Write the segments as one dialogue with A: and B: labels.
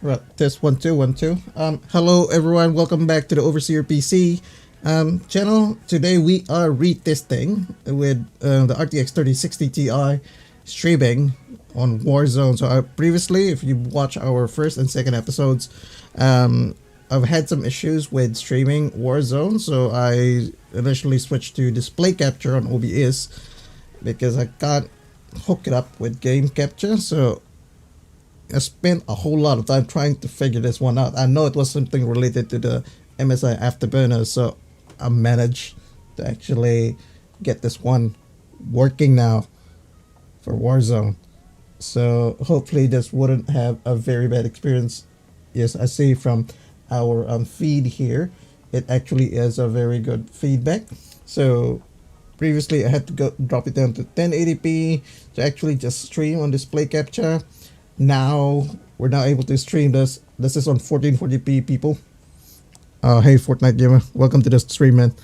A: Right, test 1 2 1 2. Hello everyone, welcome back to the OverseerPC channel. Today we are retesting with the RTX 3060ti streaming on Warzone. So previously, if you watch our first and second episodes, I've had some issues with streaming Warzone, so I initially switched to display capture on OBS because I can't hook it up with game capture. So I spent a whole lot of time trying to figure this one out. I know it was something related to the MSI Afterburner, so I managed to actually get this one working now for Warzone. So hopefully this wouldn't have a very bad experience. Yes, I see from our feed here, it actually is a very good feedback. So previously I had to go drop it down to 1080p to actually just stream on display capture. Now we're now able to stream this. This is on 1440p, people. Hey Fortnite gamer, welcome to the stream, man.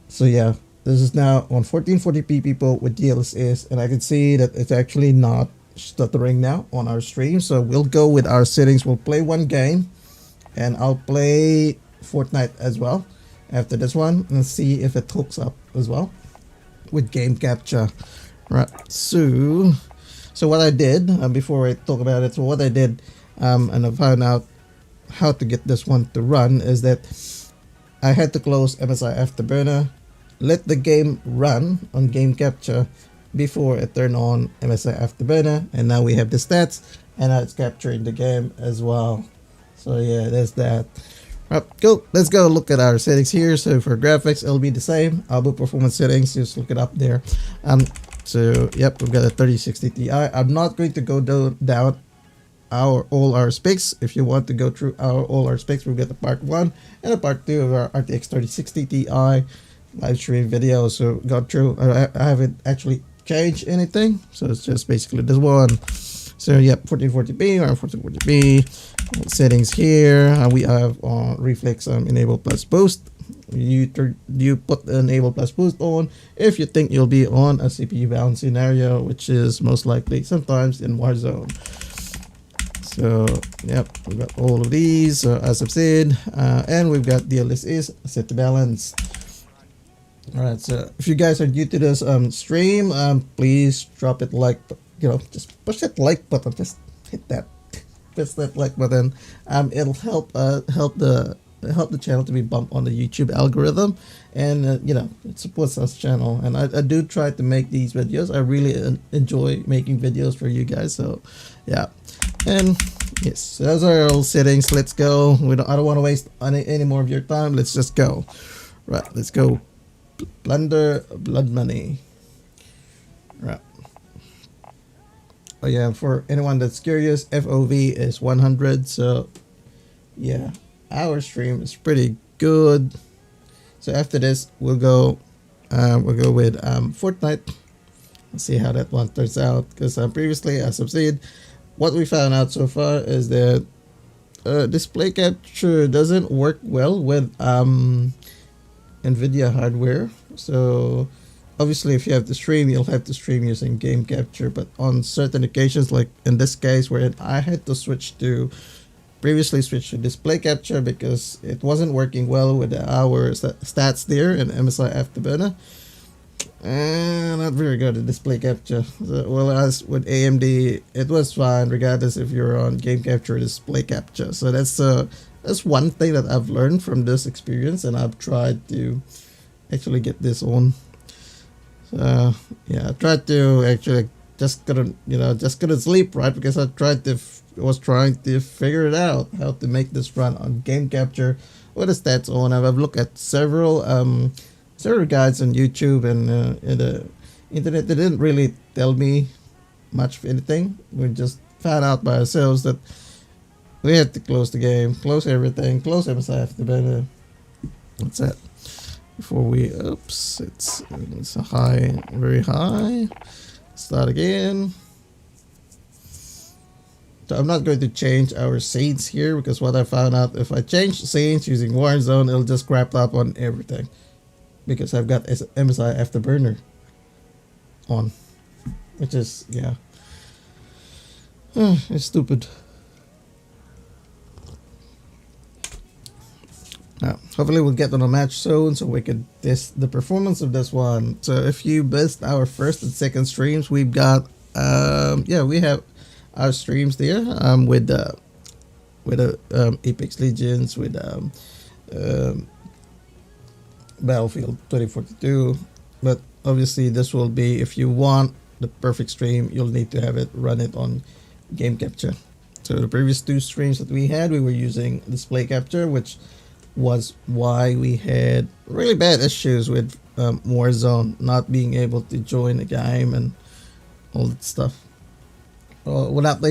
A: So yeah, this is now on 1440p, people, with DLSS, and I can see that it's actually not stuttering now on our stream. So we'll go with our settings. We'll play one game, and I'll play Fortnite as well after this one, and see if it hooks up as well with game capture. Right. So what I did, before I talk about it, so what I did, and I found out how to get this one to run, is that I had to close MSI Afterburner, let the game run on game capture before I turn on MSI Afterburner, and now we have the stats, and now it's capturing the game as well. So yeah, there's that. Right, cool. Let's go look at our settings here. So for graphics, it'll be the same. Output performance settings, just look it up there. So yep, we've got a 3060 Ti. I'm not going to go down all our specs. If you want to go through all our specs, we've got the part 1 and a part 2 of our RTX 3060 Ti live stream video. So go through. I haven't actually changed anything, so it's just basically this one. So yep, 1440p or 1440p settings here. We have reflex enable plus boost. You put the enable plus boost on if you think you'll be on a CPU bound scenario, which is most likely sometimes in Warzone. So yep, we've got all of these as I've said, and we've got DLSS set to balance. All right, so if you guys are new to this stream, please drop it like, just push that like button, just hit that, press that like button. It'll help help the channel to be bumped on the YouTube algorithm, and it supports us channel. And I do try to make these videos. I really enjoy making videos for you guys. So yeah, and yes, those are all settings. Let's go. I don't want to waste any more of your time. Let's just go. Right, let's go. Plunder blood money. Right. Oh yeah, for anyone that's curious, FOV is 100. So yeah, our stream is pretty good. So after this, we'll go with Fortnite. Let's see how that one turns out. Because previously, as I've said, what we found out so far is that display capture doesn't work well with Nvidia hardware. So obviously, if you have to stream, you'll have to stream using game capture. But on certain occasions, like in this case, where I had to previously switched to display capture because it wasn't working well with our stats there in MSI Afterburner, and not very good at display capture. So, well, as with AMD, it was fine regardless if you're on game capture or display capture. So that's one thing that I've learned from this experience, and I've tried to actually get this on. So yeah, I tried to actually just couldn't sleep, right? Because I was trying to figure it out how to make this run on game capture with the stats on. I've looked at several guides on YouTube and in the internet. They didn't really tell me much of anything. We just found out by ourselves that we had to close the game, close everything, close MSI Afterburner. That's it. Before we, oops, it's a high, very high. Start again. So I'm not going to change our scenes here, because what I found out, if I change scenes using Warzone, it'll just crap up on everything, because I've got MSI Afterburner on, which is, yeah, it's stupid. Hopefully we'll get on a match soon so we can test the performance of this one. So if you missed our first and second streams, we've got we have our streams there with Apex Legends, with Battlefield 2042. But obviously this will be, if you want the perfect stream, you'll need to have it run it on game capture. So the previous two streams that we had, we were using display capture, which was why we had really bad issues with Warzone, not being able to join the game and all that stuff. Without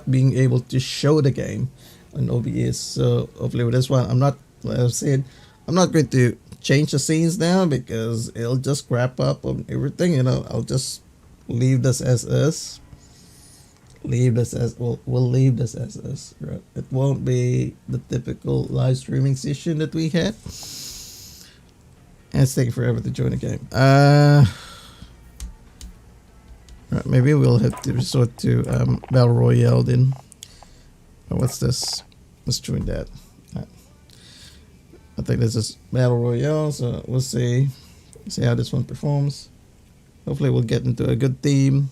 A: being able to show the game on OBS. So hopefully with this one, I'm not, like I said, I'm not going to change the scenes now because it'll just wrap up on everything. You know, I'll just leave this as is. We'll leave this as is. Right? It won't be the typical live streaming session that we had. And it's taking forever to join the game. Right, maybe we'll have to resort to Battle Royale then. What's this? Let's join that. I think this is Battle Royale, so we'll see how this one performs. Hopefully we'll get into a good team.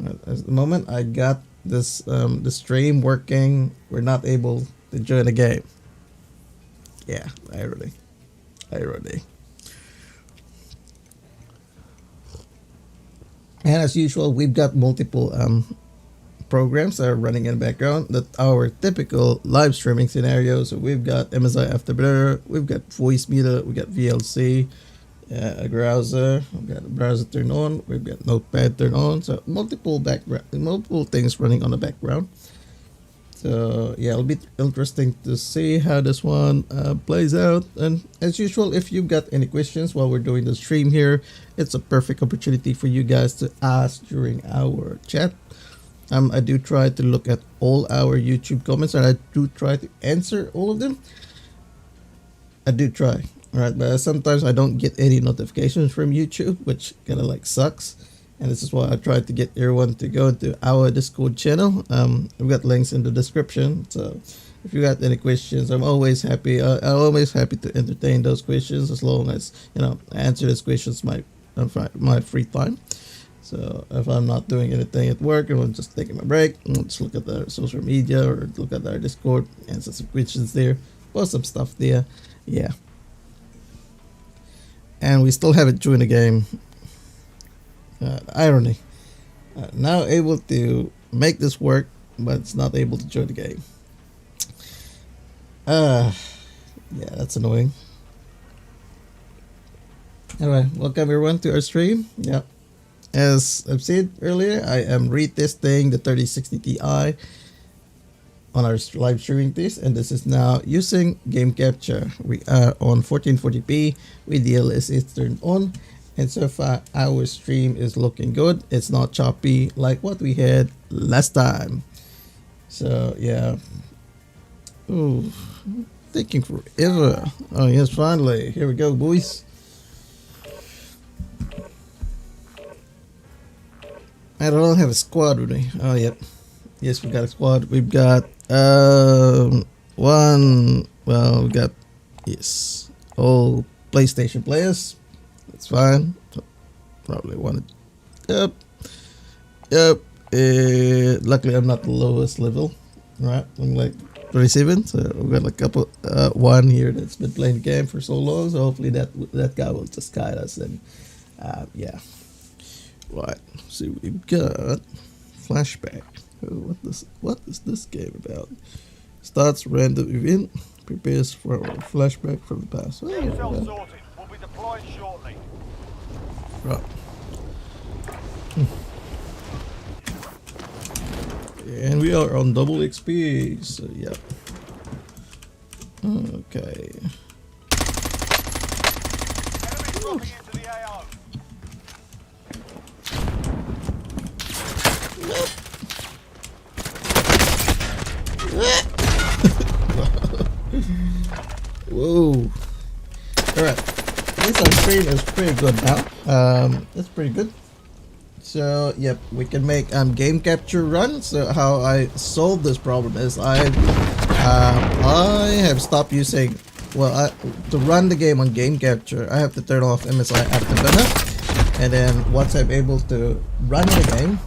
A: At the moment I got this the stream working, we're not able to join the game. Yeah, irony. And as usual, we've got multiple programs that are running in the background that our typical live streaming scenarios. So we've got MSI Afterburner, we've got voice meter, we've got VLC, a browser, we've got a browser turned on, we've got notepad turned on. So multiple things running on the background. So yeah, it'll be interesting to see how this one plays out. And as usual, if you've got any questions while we're doing the stream here, it's a perfect opportunity for you guys to ask during our chat. I do try to look at all our YouTube comments and I do try to answer all of them. I do try, right? But sometimes I don't get any notifications from YouTube, which kind of like sucks. And this is why I tried to get everyone to go to our Discord channel. We've got links in the description. So if you got any questions, I'm always happy. I'm always happy to entertain those questions as long as, you know, I answer those questions my free time. So if I'm not doing anything at work and I'm just taking my break, I'll just look at our social media or look at our Discord, answer some questions there, post some stuff there. Yeah. And we still haven't joined the game. Irony. Now able to make this work, but it's not able to join the game. Yeah, that's annoying. Anyway, welcome everyone to our stream. Yeah. As I've said earlier, I am retesting the 3060 Ti on our live streaming test, and this is now using game capture. We are on 1440p with the DLSS turned on, and so far our stream is looking good. It's not choppy like what we had last time. So yeah. Ooh, taking forever. Oh yes, finally. Here we go, boys. I don't have a squad with me. Oh, yep. Yes, we got a squad. We've got one. Well, we got, yes, all PlayStation players. That's fine. So, probably wanted. Yep. Luckily, I'm not the lowest level. Right? I'm like 37. So we've got a couple. One here that's been playing the game for so long. So hopefully that guy will just guide us. And yeah. Right, so we've got flashback. Oh, what is this game about? Starts random event, prepares for a flashback from the past. Oh, yeah. We'll be deployed shortly. Right. And we are on double XP, so yeah. Okay. Whoa. Alright. I guess our stream is pretty good now. That's pretty good. So yep, we can make game capture run. So how I solved this problem is I I have stopped using, well, to run the game on game capture, I have to turn off MSI Afterburner, and then once I'm able to run the game,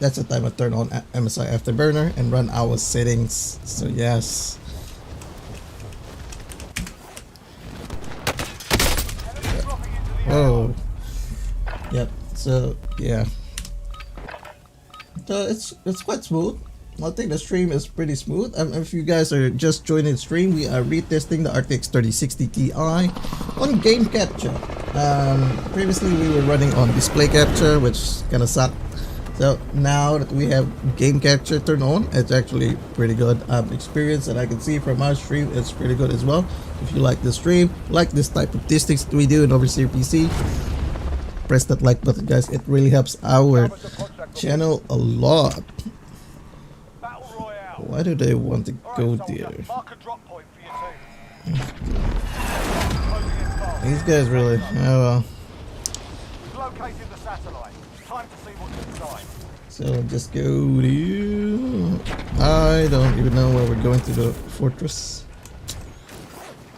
A: that's the time I turn on MSI Afterburner and run our settings. So yes. Whoa. Yep. So yeah. So it's quite smooth. I think the stream is pretty smooth. If you guys are just joining the stream, we are retesting the RTX 3060ti on game capture. Previously we were running on display capture, which kind of sucked. So now that we have game capture turned on, it's actually pretty good. Experience that I can see from our stream, it's pretty good as well. If you like the stream, like this type of testings that we do in OverseerPC, press that like button, guys. It really helps our channel a lot. Why do they want to go there? These guys really, oh well. So just go to, I don't even know where we're going to the fortress.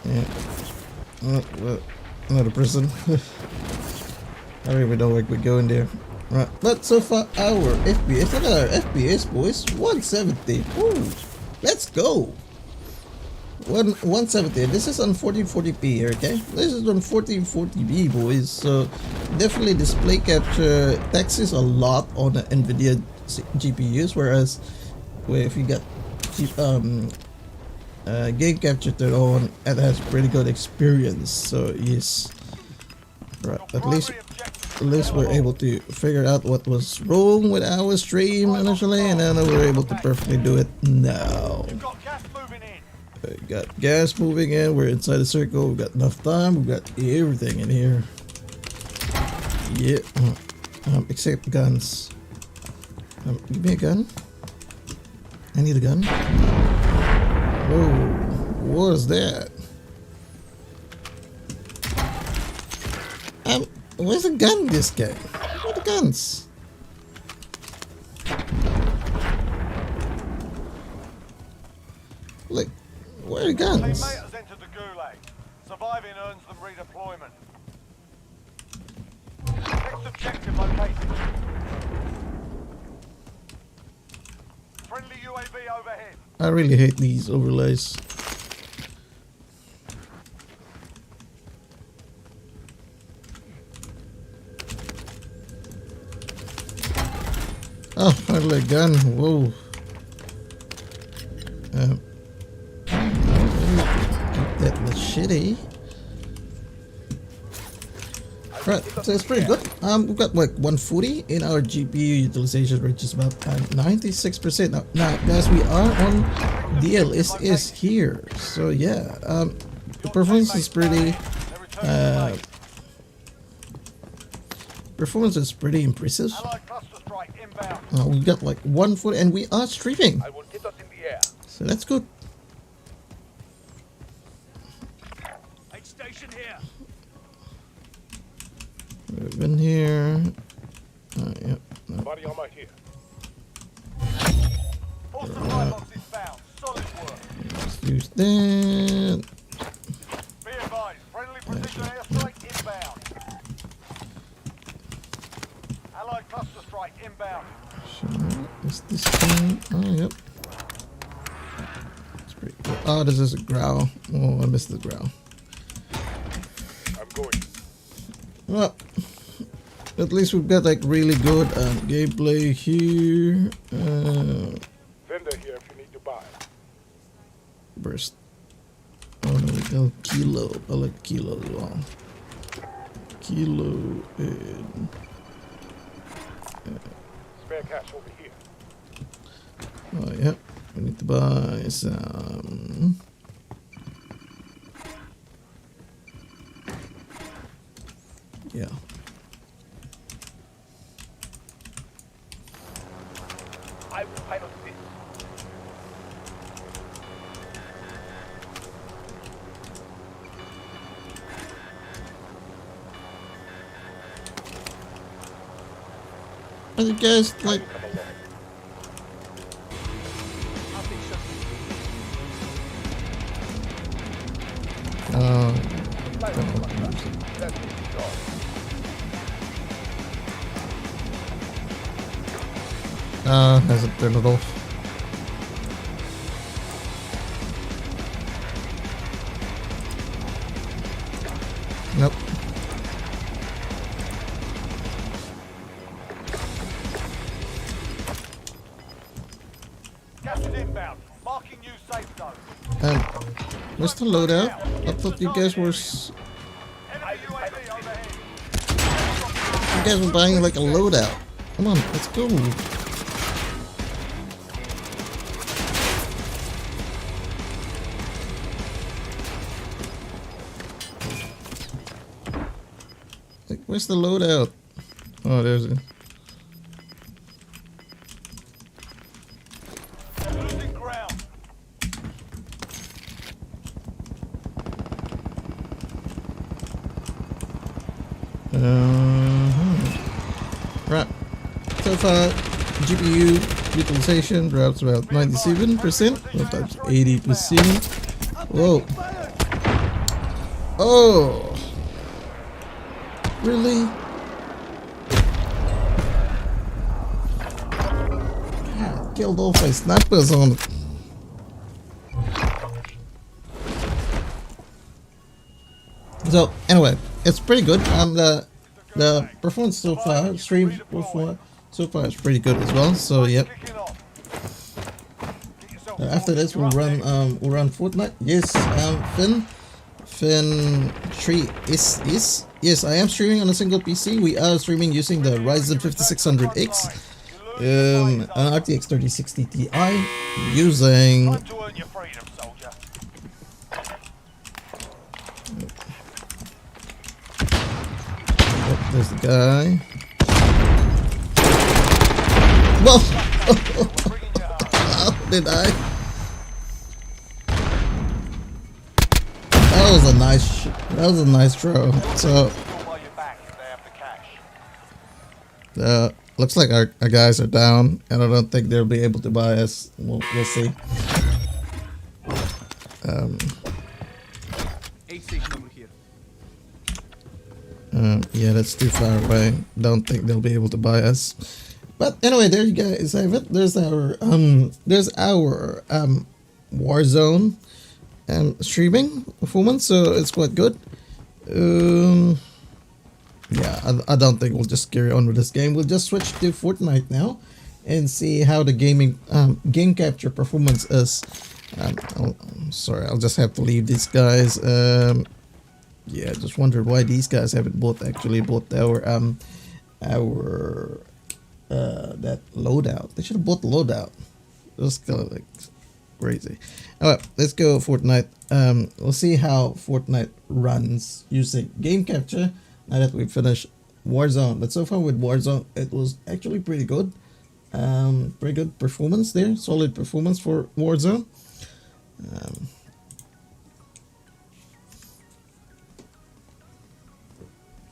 A: Yeah. Well, not a prison. I don't even know where we're going there. Right, but so far our FPS, look at our FPS, boys, 170. Woo, let's go. 170. This is on 1440p here, okay? This is on 1440p, boys. So definitely display capture taxes a lot on the Nvidia GPUs, whereas if you got game capture turned on, it has pretty good experience. So yes, right. At least we're able to figure out what was wrong with our stream initially, and then we're able to perfectly do it now. We got gas moving in, we're inside the circle, we've got enough time, we've got everything in here. Yeah, except guns. Give me a gun. I need a gun. Whoa, what is that? Where's the gun, this guy? Where are the guns? Like, where are the guns?
B: Teammate has entered the gulag. Surviving earns them redeployment. Next objective located. Friendly UAV overhead.
A: I really hate these overlays. Oh, finally a gun. Whoa. That machete. Right, so it's pretty good. We've got like 140 in our GPU utilization, which is about 96%. Now, guys, we are on DLSS here, so yeah. The performance is pretty. Performance is pretty impressive. We got like 140, and we are streaming, so that's good. We've been here. Yep.
B: Body armor here.
A: Let's use that.
B: Be advised, friendly precision airstrike inbound. Allied cluster strike inbound.
A: Sure. Is this thing? Oh, yep. That's pretty cool. Oh, this is a growl. Oh, I missed the growl.
B: I'm going.
A: Well, at least we've got like really good gameplay here.
B: Vendor here if you need to buy.
A: Burst. Oh no, we go kilo. I like kilo as well. Kilo and
B: Spare cash over here.
A: oh yeah, we need to buy some. Yeah.
B: I will pilot this.
A: Are you guys like? Hasn't turned it off. Nope.
B: Gas is inbound. Marking new safe zone.
A: Where's the loadout? I thought you guys were
B: Enemy UAV overhead.
A: you guys were buying like a loadout. Come on, let's go. Like, where's the loadout? Oh, there's it.
B: Losing ground.
A: Right. So far, GPU utilization drops about 97%, sometimes 80%. Whoa. Oh. Really? God, killed all my snipers on it. So anyway, it's pretty good. The performance so far, stream performance so far is pretty good as well. So yep.
B: Kicking off. Get yourself
A: After this we'll run Fortnite. Yes, Finn 3 is yes, I am streaming on a single PC. We are streaming using the Ryzen 5600X, an RTX 3060ti using
B: Time to earn your freedom, soldier.
A: oh, there's the guy. Whoa!
B: We're bringing you home.
A: How did I? That was a nice throw. So
B: Call while you're back if they have the cash.
A: looks like our guys are down, and I don't think they'll be able to buy us. We'll see. Yeah, that's too far away. Don't think they'll be able to buy us. But anyway, there you guys have it. There's our Warzone streaming performance, so it's quite good. Yeah, I don't think we'll just carry on with this game. We'll just switch to Fortnite now and see how the game capture performance is. Sorry, I'll just have to leave these guys. Yeah, I just wondered why these guys haven't actually bought our that loadout. They should have bought the loadout. It was kind of like crazy. Alright, let's go Fortnite. We'll see how Fortnite runs using game capture now that we finished Warzone. But so far with Warzone, it was actually pretty good. Pretty good performance there. Solid performance for Warzone.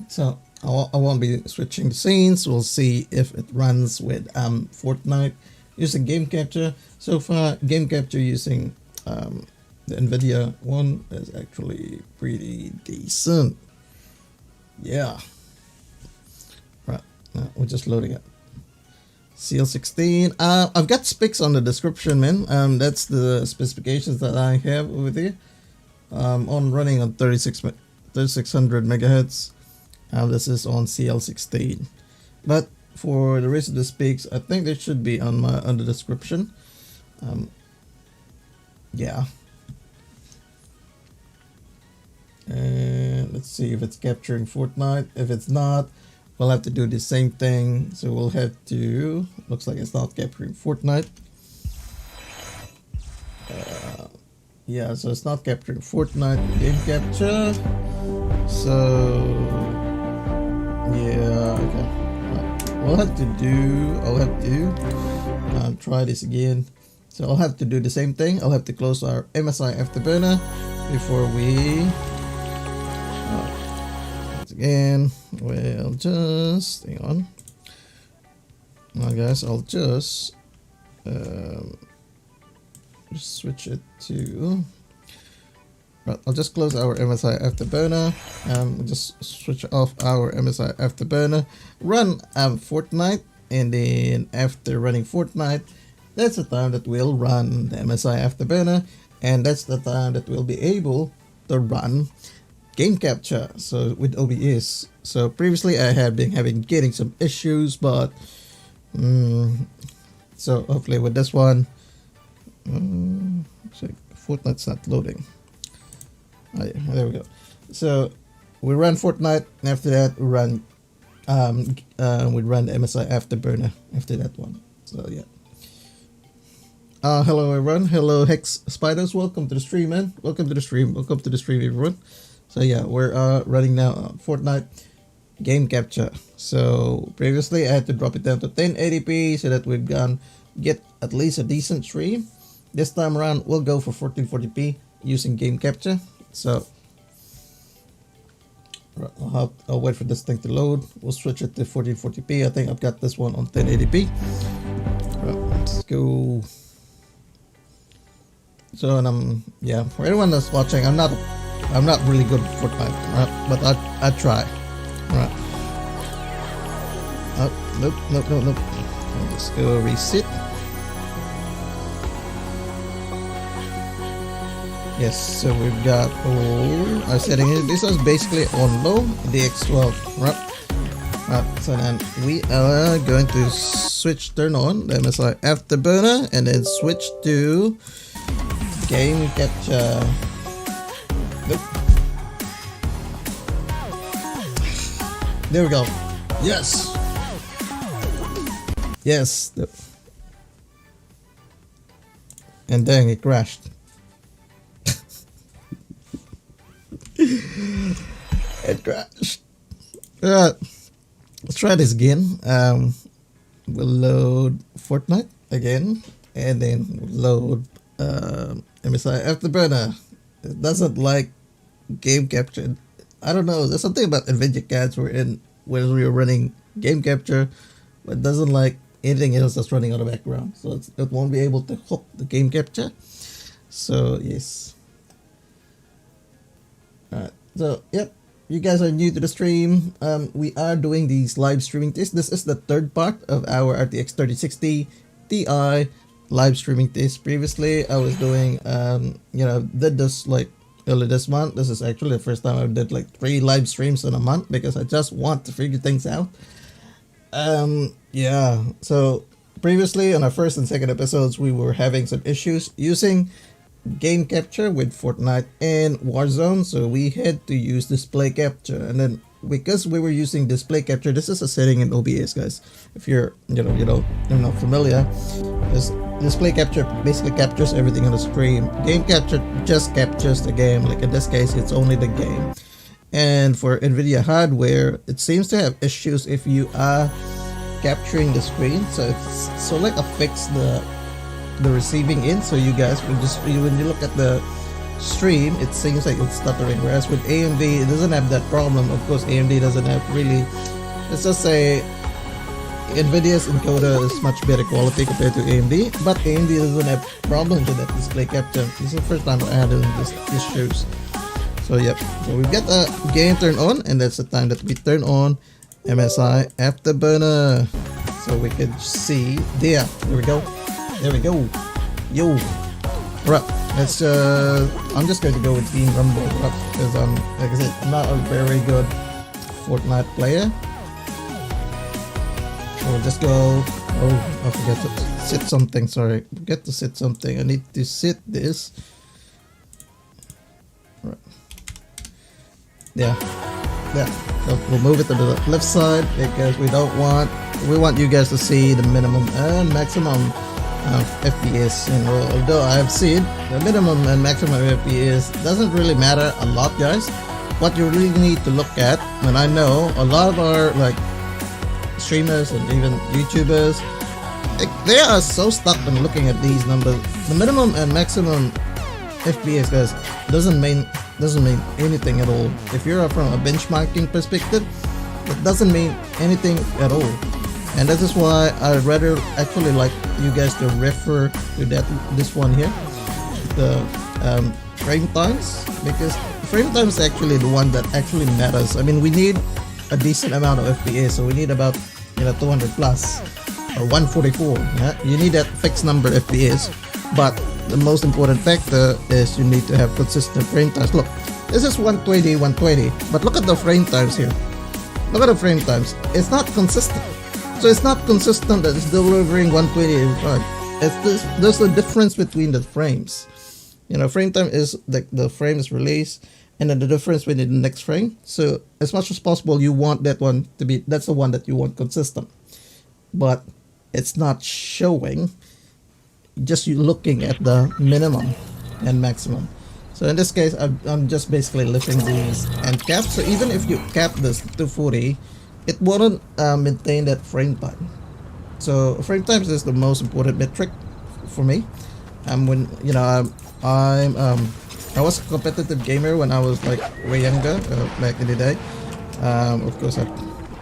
A: So I won't be switching the scenes. We'll see if it runs with Fortnite using game capture. So far, game capture using the Nvidia one is actually pretty decent. Yeah. Right, now we're just loading it. CL16. I've got specs on the description, man. That's the specifications that I have over there. On running on 3600 megahertz. This is on CL16, but for the rest of the specs, I think they should be on the description. Yeah. And let's see if it's capturing Fortnite. If it's not, we'll have to do the same thing. So we'll have to. Looks like it's not capturing Fortnite. Yeah, so it's not capturing Fortnite game capture. So yeah, okay. I'll have to try this again. So I'll have to do the same thing. I'll have to close our MSI Afterburner before we. Once again, we'll just hang on. Now, guys, I'll just switch it to Right, I'll just close our MSI Afterburner. Just switch off our MSI Afterburner. Run Fortnite, and then after running Fortnite, that's the time that we'll run the MSI Afterburner, and that's the time that we'll be able to run game capture. So with OBS. So previously I had been getting some issues, but so hopefully with this one, so Fortnite's not loading. Oh, yeah, there we go. So we run Fortnite, and after that we run the MSI Afterburner after that one. So yeah. Hello everyone. Hello Hex Spiders. Welcome to the stream, man. Welcome to the stream. Welcome to the stream, everyone. So yeah, we're running now Fortnite game capture. So previously I had to drop it down to 1080p so that we've get at least a decent stream. This time around we'll go for 1440p using game capture. So I'll wait for this thing to load. We'll switch it to 1440p. I think I've got this one on 1080p. Right, let's go. So and yeah, for anyone that's watching, I'm not really good at Fortnite, right? But I try. Right. Oh, nope. I'll just go reset. Yes, so we've got all our settings. This is basically on low, DX12, right? Right, so then we are going to turn on the MSI Afterburner and then switch to game capture. Nope. There we go. Yes. Yes. And dang, it crashed. It crashed. Let's try this again. We'll load Fortnite again, and then we'll load MSI Afterburner. It doesn't like game capture. I don't know. There's something about Nvidia cards when we were running game capture, but it doesn't like anything else that's running on the background. So it won't be able to hook the game capture. So yes. Alright. So yep. You guys are new to the stream. We are doing these live streaming tests. This is the third part of our RTX 3060 Ti live streaming test. Previously, I was doing, did this like early this month. This is actually the first time I did like 3 live streams in a month because I just want to figure things out. Yeah. So previously on our first and second episodes, we were having some issues using game capture with Fortnite and Warzone, so we had to use display capture. And then because we were using display capture, this is a setting in OBS, guys. If you're you're not familiar, this display capture basically captures everything on the screen. Game capture just captures the game. Like in this case, it's only the game. And for Nvidia hardware, it seems to have issues if you are capturing the screen. So it's like a fix the receiving in, so you guys will just, when you look at the stream, it seems like it's stuttering, whereas with AMD it doesn't have that problem. Of course AMD doesn't have really, let's just say Nvidia's encoder is much better quality compared to AMD, but AMD doesn't have problems with that display capture. This is the first time I had these issues. So yep, so we've got the game turned on, and that's the time that we turn on MSI Afterburner, so we can see there we go. There we go. Yo. Right. Let's I'm just going to go with Team Rumble, right? Because like I said, I'm not a very good Fortnite player. So we'll just go. Oh, I forgot to set something, sorry. Forget to set something. I need to set this. Right. Yeah. Yeah. So we'll move it to the left side because we want you guys to see the minimum and maximum FPS, although I have seen the minimum and maximum FPS doesn't really matter a lot, guys. What you really need to look at, and I know a lot of our like streamers and even YouTubers, they are so stuck on looking at these numbers. The minimum and maximum FPS, guys, doesn't mean anything at all. If you're from a benchmarking perspective, it doesn't mean anything at all. And that is why I'd rather actually like you guys to refer to this one here, the frame times, because frame time is actually the one that actually matters. I mean, we need a decent amount of FPS, so we need about 200 plus or 144. Yeah? You need that fixed number FPS, but the most important factor is you need to have consistent frame times. Look, this is 120, but look at the frame times here. Look at the frame times. It's not consistent. So it's not consistent that it's delivering 120. It's this. There's a difference between the frames. Frame time is the frame is released, and then the difference within the next frame. So as much as possible, you want that one to be. That's the one that you want consistent. But it's not showing. Just you looking at the minimum and maximum. So in this case, I'm just basically lifting these and cap. So even if you cap this to 40, it wouldn't maintain that frame time. So frame times is the most important metric for me. When I was a competitive gamer when I was like way younger, back in the day. Of course, I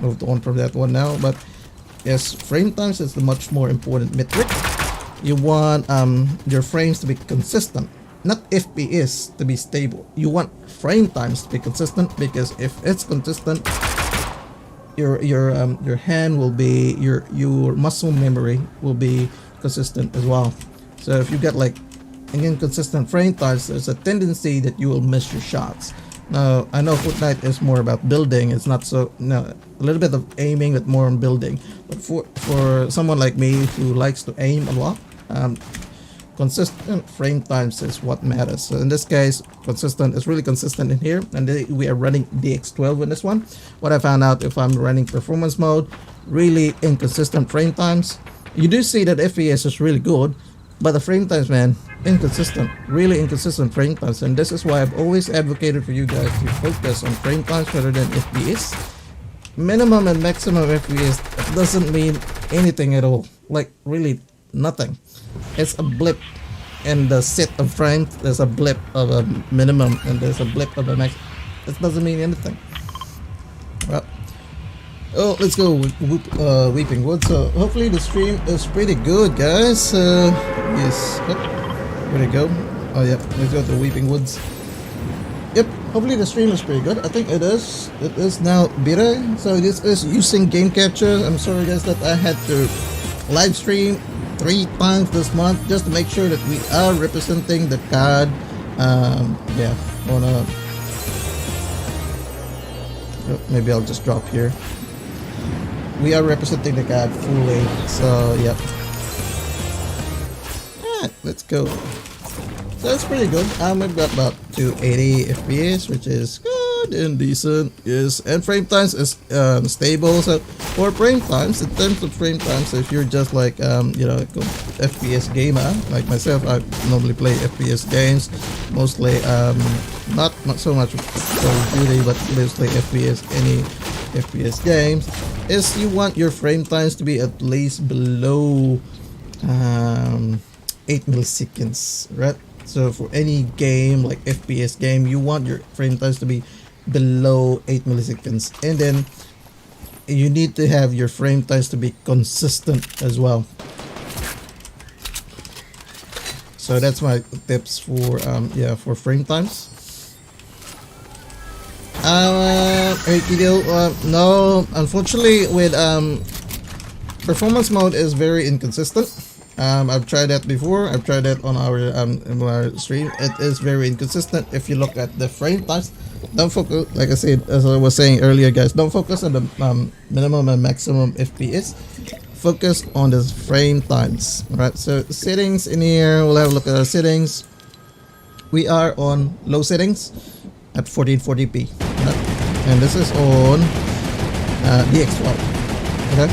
A: moved on from that one now. But yes, frame times is the much more important metric. You want your frames to be consistent, not FPS to be stable. You want frame times to be consistent, because if it's consistent, your hand will be your muscle memory will be consistent as well. So if you get like inconsistent frame times, there's a tendency that you will miss your shots. Now I know Fortnite is more about building. It's not so a little bit of aiming, but more on building. But for someone like me who likes to aim a lot, consistent frame times is what matters. So in this case, consistent is really consistent in here, and we are running DX12 in this one. What I found out, if I'm running performance mode, really inconsistent frame times. You do see that FPS is really good, but the frame times, man, inconsistent, really inconsistent frame times. And this is why I've always advocated for you guys to focus on frame times rather than FPS. Minimum and maximum FPS doesn't mean anything at all, like really nothing. It's a blip in the set of frames. There's a blip of a minimum and there's a blip of a max. It doesn't mean anything. Well, let's go Weeping Wood. So hopefully the stream is pretty good, guys. Yes. Yep. Where'd it go? Oh yeah, let's go to Weeping Woods. Yep, hopefully the stream is pretty good. I think it is. It is now beta. So this is using game capture. I'm sorry guys that I had to live stream 3 times this month just to make sure that we are representing the card. Yeah, maybe I'll just drop here. We are representing the card fully, so yep. Alright, let's go. So that's pretty good. We've got about 280 FPS, which is good and decent. Yes, and frame times is stable. So for frame times, in terms of frame times, if you're just like FPS gamer like myself, I normally play FPS games, mostly not so much Call of Duty, but mostly any FPS games. Is you want your frame times to be at least below 8 milliseconds, right? So for any game like FPS game, you want your frame times to be below 8 milliseconds, and then you need to have your frame times to be consistent as well. So that's my tips for for frame times. No, unfortunately with performance mode is very inconsistent. I've tried that before. I've tried that on our stream. It is very inconsistent. If you look at the frame times, don't focus, like I said, as I was saying earlier, guys, don't focus on the minimum and maximum FPS. Focus on the frame times. Alright, so settings in here, we'll have a look at our settings. We are on low settings at 1440p. Right? And this is on DX12. Okay,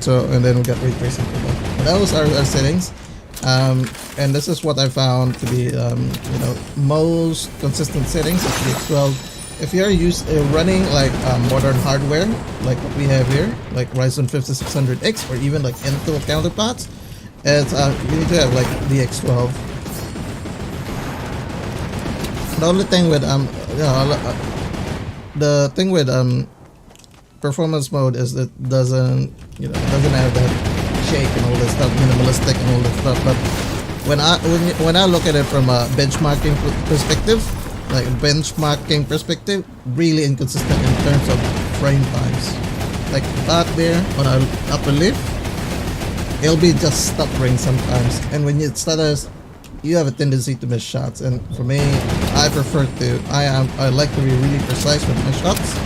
A: so and then we got ray tracing. That was our settings, and this is what I found to be most consistent settings of DX12. If you are running like modern hardware like what we have here, like Ryzen 5600X or even like Intel counterparts, it's you need to have like DX12. The only thing with performance mode is it doesn't have that shake and all that stuff, minimalistic and all that stuff. But when I look at it from a benchmarking perspective, like benchmarking perspective, really inconsistent in terms of frame times. Like that there on our upper left, it'll be just stuttering sometimes, and when it stutters, you have a tendency to miss shots. And for me, I like to be really precise with my shots.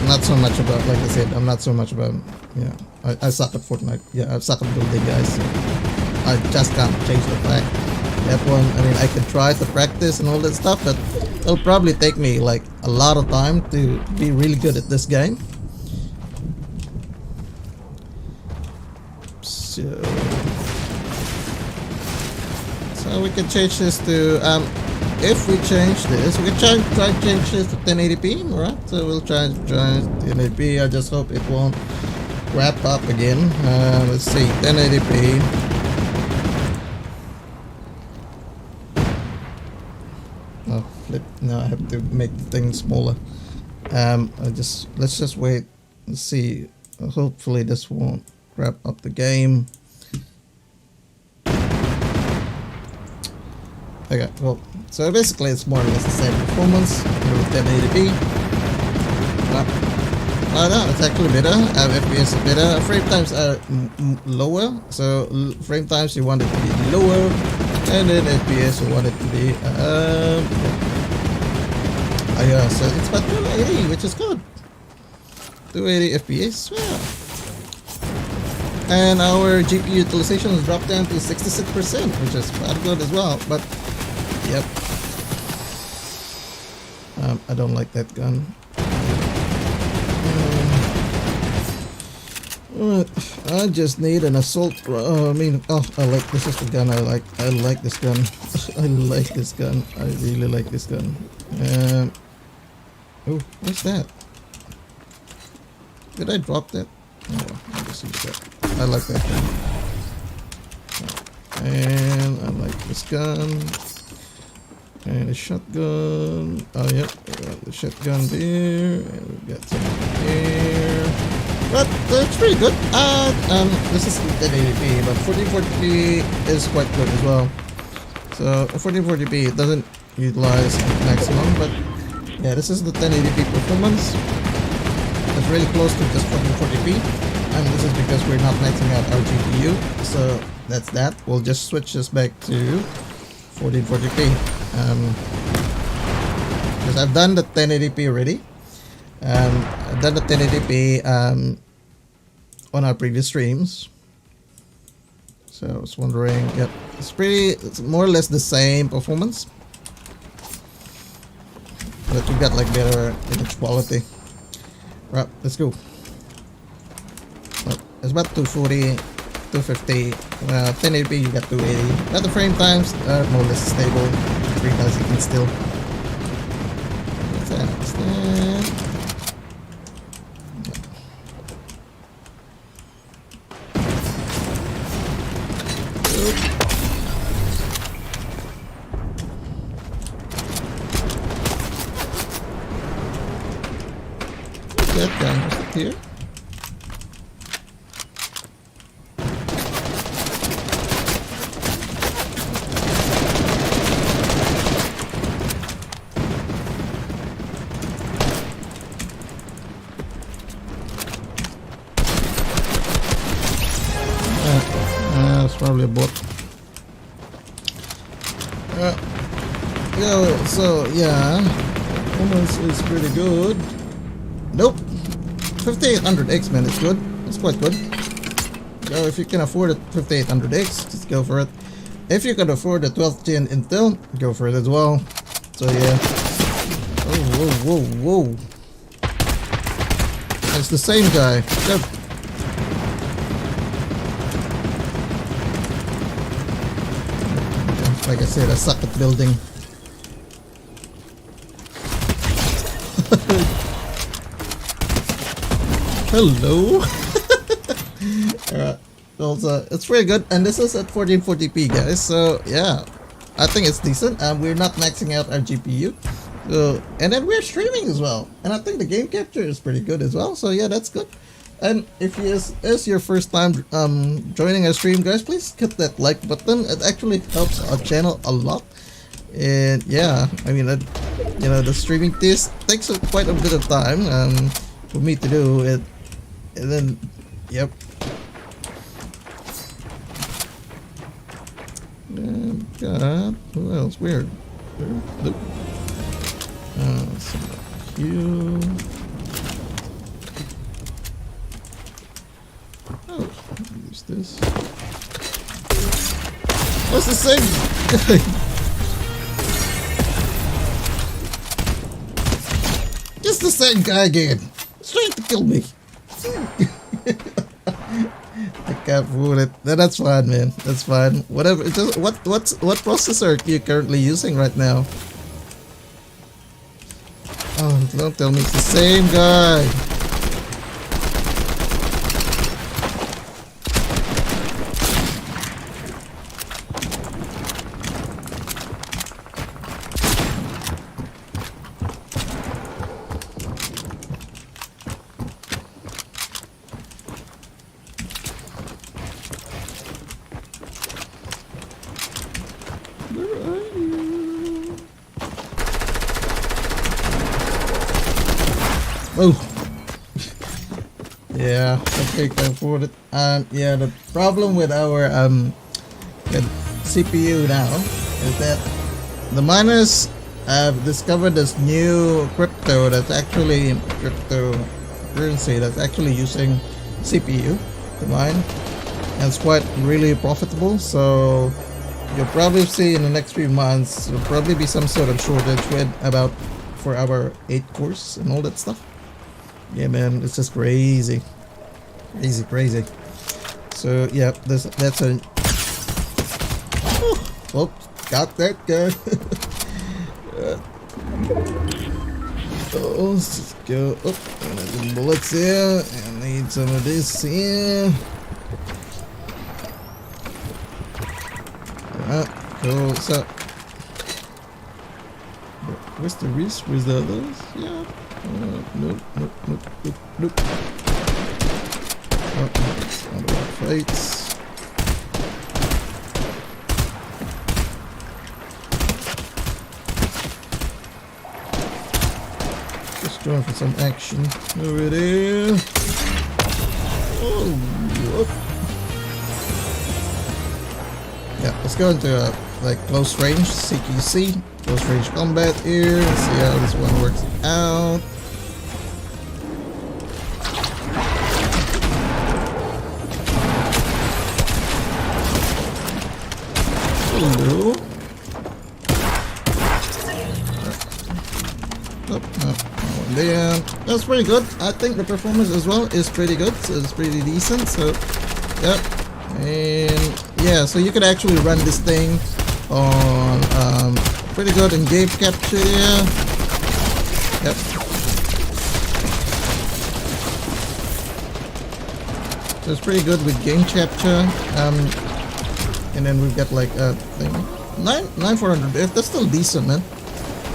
A: Not so much about, like I said, I'm not so much about, yeah, I suck at Fortnite. Yeah, I suck at building, guys. So I just can't change the fact. That one, I mean, I can try to practice and all that stuff, but it'll probably take me like a lot of time to be really good at this game. So we can change this to, if we change this, we can try to change this to 1080p, alright? So we'll try 1080p. I just hope it won't wrap up again. Let's see, 1080p. Oh, flip. No, I have to make the thing smaller. Let's just wait. Let's see. Hopefully this won't wrap up the game. Okay, well, so basically it's more or less the same performance with 1080p. No, it's actually better. FPS is better. Frame times are lower, so frame times you want it to be lower, and then FPS you want it to be yeah, so it's about 280, which is good. 280 FPS, yeah. And our GPU utilization has dropped down to 66%, which is quite good as well. But yep, I don't like that gun. I just need an assault. I mean, oh, I like this is the gun I like. I like this gun. I like this gun. I really like this gun. Oh, what's that? Did I drop that? Oh, I just use that. I like that gun. And I like this gun. And a shotgun. Oh, yep. The shotgun there. And we got some here. But it's pretty good. This is 1080p, but 1440p is quite good as well. So 1440p, it doesn't utilize maximum, but yeah, this is the 1080p performance. It's really close to just 1440p, and this is because we're not maxing out our GPU. So that's that. We'll just switch this back to 1440p. Because I've done the 1080p already. I've done the 1080p on our previous streams. So I was wondering, yep, it's more or less the same performance, but we got like better image quality. Right, let's go. Well, it's about 240, 250. 1080p you got 280. But the frame times are more or less stable. 3000 can still. What's that? What's that? That guy just here. It's probably a bot. So yeah, almost is pretty good. Nope. 5800X, man, it's good. It's quite good. So if you can afford a 5800X, just go for it. If you can afford a 12th gen Intel, go for it as well. So yeah. Oh, whoa, whoa, whoa. It's the same guy. Yep. Like I said, I suck at building. Hello. Alright. Also, it's pretty good, and this is at 1440p, guys. So yeah, I think it's decent. We're not maxing out our GPU. So, and then we're streaming as well, and I think the game capture is pretty good as well. So yeah, that's good. And if is your first time joining our stream, guys, please hit that like button. It actually helps our channel a lot. And yeah, I mean, you know, the streaming this takes quite a bit of time for me to do it. And then, yep. And God, who else? Weird. Look. You. Oh, use this. What's the same guy? Just the same guy again. He's trying to kill me. I can't fool it. No, that's fine, man. That's fine. Whatever. Just what processor are you currently using right now? Oh, don't tell me it's the same guy. Oh, yeah, I can afford it. Yeah, the problem with our with CPU now is that the miners have discovered this new crypto that's actually cryptocurrency that's actually using CPU to mine, and it's quite really profitable. So you'll probably see in the next few months there'll probably be some sort of shortage with about for our 8 cores and all that stuff. Yeah, man, it's just crazy. Crazy. So, yeah, that's a... Oh, got that guy. Oh, let's just go up. And some bullets here. And need some of this here. Alright, cool. So, where's the wrist? Where's the others? Yeah. Nope. Oh, on the right plates. Just going for some action over there. Oh, whoop. Yeah, let's go into like close range CQC, close range combat here. Let's see how this one works out. Hello. Oh, there. That's pretty good. I think the performance as well is pretty good. So it's pretty decent. So, yep. And yeah, so you could actually run this thing on pretty good in game capture. Yep. So it's pretty good with game capture. And then we've got like a thing 9400. That's still decent, man.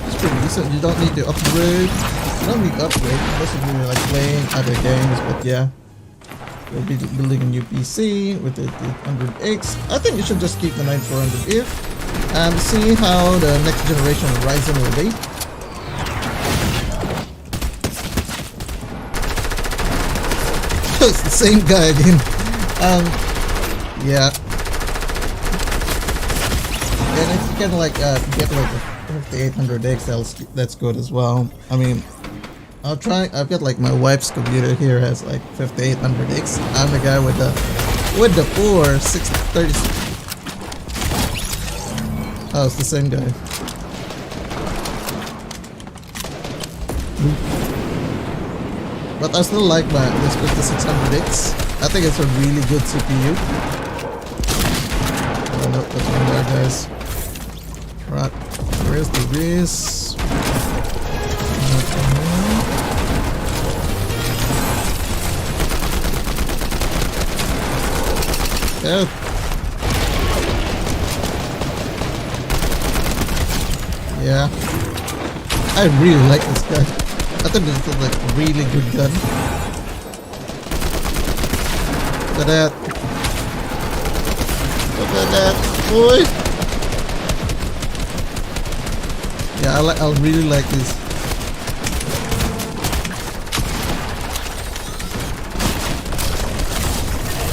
A: It's pretty decent. You don't need to upgrade. You don't need to upgrade unless you're like playing other games. But yeah, we'll be building a new PC with the 800X. I think you should just keep the 9400 here and see how the next generation of Ryzen will be. It's the same guy again. Yeah. And if you can like get like a 5800X, that's good as well. I mean, I'll try. I've got like my wife's computer here has like 5800X. I'm the guy with the 3060. Oh, it's the same guy. But I still like this 5600X. I think it's a really good CPU. Oh no, that's one there, guys. Right, where's the wrist? Yeah. Yeah. I really like this guy. I think this is like a really good gun. Look at that. Look at that, boy. Yeah, I really like this.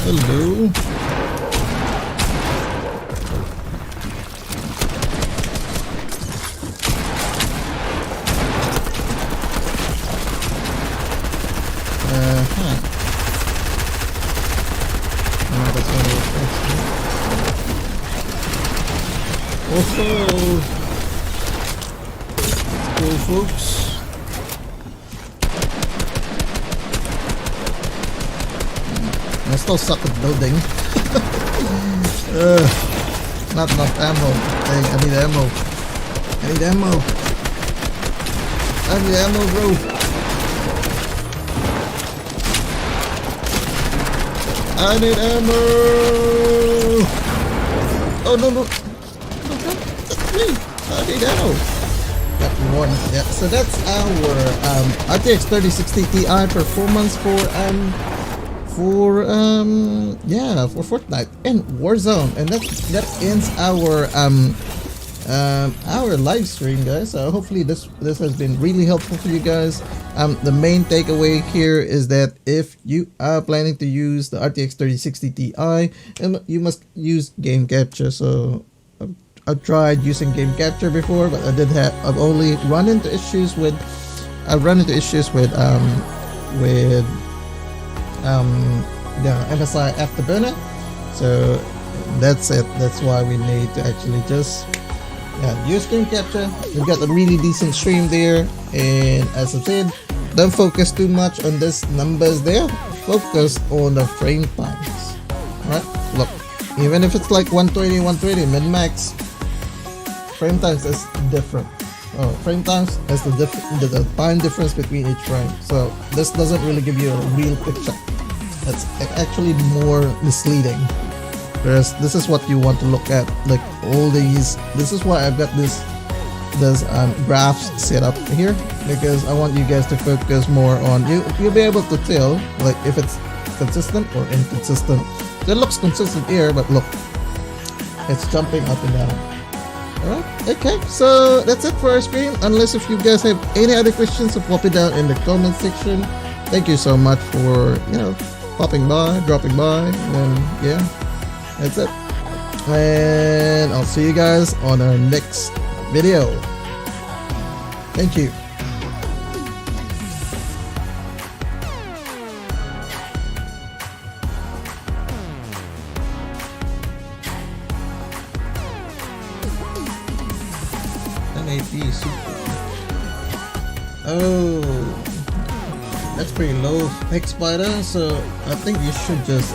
A: Hello. Oh, cool, folks. I still suck at building. Not enough ammo. Dang, I need ammo. I need ammo. I need ammo, bro. I need ammo. Oh no no. That's me. I need ammo. Got one. Yeah. So that's our RTX 3060 Ti performance for Fortnite and Warzone, and that ends our live stream, guys. So hopefully this has been really helpful for you guys. The main takeaway here is that if you are planning to use the RTX 3060 Ti, you must use game capture. So I've tried using game capture before, but I've only run into issues with the MSI Afterburner. So that's it. That's why we need to actually just use screen capture. We've got a really decent stream there, and as I said, don't focus too much on these numbers there. Focus on the frame times. Alright, look, even if it's like 120 min-max, frame times is different. Frame times is the time difference between each frame. So this doesn't really give you a real picture. It's actually more misleading. Whereas this is what you want to look at, like all these. This is why I've got this graphs set up here, because I want you guys to focus more on you'll be able to tell like if it's consistent or inconsistent. So it looks consistent here, but look, it's jumping up and down. Alright, okay, so that's it for our stream. Unless if you guys have any other questions, so pop it down in the comment section. Thank you so much for popping by, dropping by, and yeah, that's it. And I'll see you guys on our next video. Thank you. MAP super. Oh, that's pretty low, Hex Spider. So I think you should just